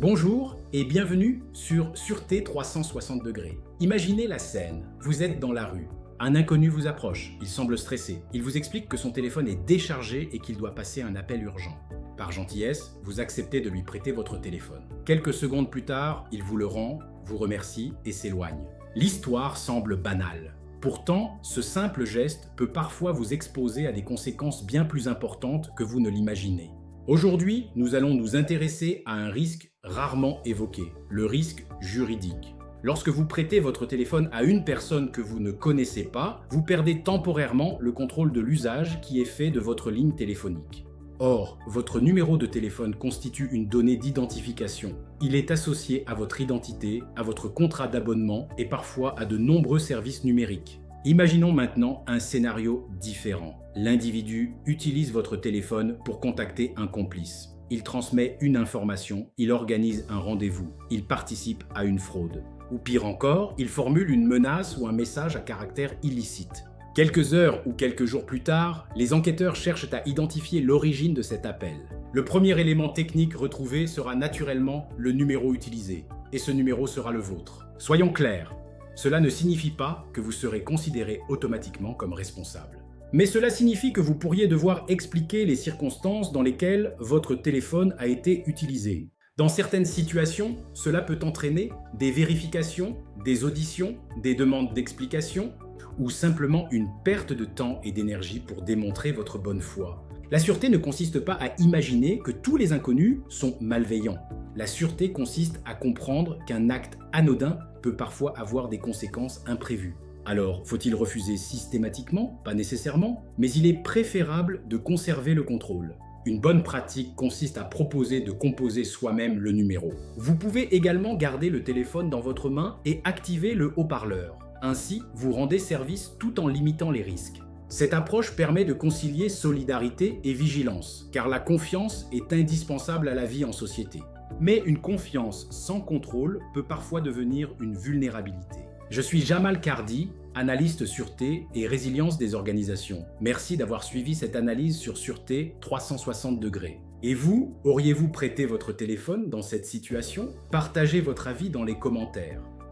Bonjour et bienvenue sur Sûreté 360 degrés. Imaginez la scène, vous êtes dans la rue. Un inconnu vous approche, il semble stressé. Il vous explique que son téléphone est déchargé et qu'il doit passer un appel urgent. Par gentillesse, vous acceptez de lui prêter votre téléphone. Quelques secondes plus tard, il vous le rend, vous remercie et s'éloigne. L'histoire semble banale. Pourtant, ce simple geste peut parfois vous exposer à des conséquences bien plus importantes que vous ne l'imaginez. Aujourd'hui, nous allons nous intéresser à un risque rarement évoqué, le risque juridique. Lorsque vous prêtez votre téléphone à une personne que vous ne connaissez pas, vous perdez temporairement le contrôle de l'usage qui est fait de votre ligne téléphonique. Or, votre numéro de téléphone constitue une donnée d'identification. Il est associé à votre identité, à votre contrat d'abonnement et parfois à de nombreux services numériques. Imaginons maintenant un scénario différent. L'individu utilise votre téléphone pour contacter un complice. Il transmet une information, il organise un rendez-vous, il participe à une fraude. Ou pire encore, il formule une menace ou un message à caractère illicite. Quelques heures ou quelques jours plus tard, les enquêteurs cherchent à identifier l'origine de cet appel. Le premier élément technique retrouvé sera naturellement le numéro utilisé, et ce numéro sera le vôtre. Soyons clairs, cela ne signifie pas que vous serez considéré automatiquement comme responsable. Mais cela signifie que vous pourriez devoir expliquer les circonstances dans lesquelles votre téléphone a été utilisé. Dans certaines situations, cela peut entraîner des vérifications, des auditions, des demandes d'explications, ou simplement une perte de temps et d'énergie pour démontrer votre bonne foi. La sûreté ne consiste pas à imaginer que tous les inconnus sont malveillants. La sûreté consiste à comprendre qu'un acte anodin peut parfois avoir des conséquences imprévues. Alors, faut-il refuser systématiquement? Pas nécessairement, mais il est préférable de conserver le contrôle. Une bonne pratique consiste à proposer de composer soi-même le numéro. Vous pouvez également garder le téléphone dans votre main et activer le haut-parleur. Ainsi, vous rendez service tout en limitant les risques. Cette approche permet de concilier solidarité et vigilance, car la confiance est indispensable à la vie en société. Mais une confiance sans contrôle peut parfois devenir une vulnérabilité. Je suis Jamal Kardi, analyste sûreté et résilience des organisations. Merci d'avoir suivi cette analyse sur Sûreté 360 degrés. Et vous, auriez-vous prêté votre téléphone dans cette situation? Partagez votre avis dans les commentaires.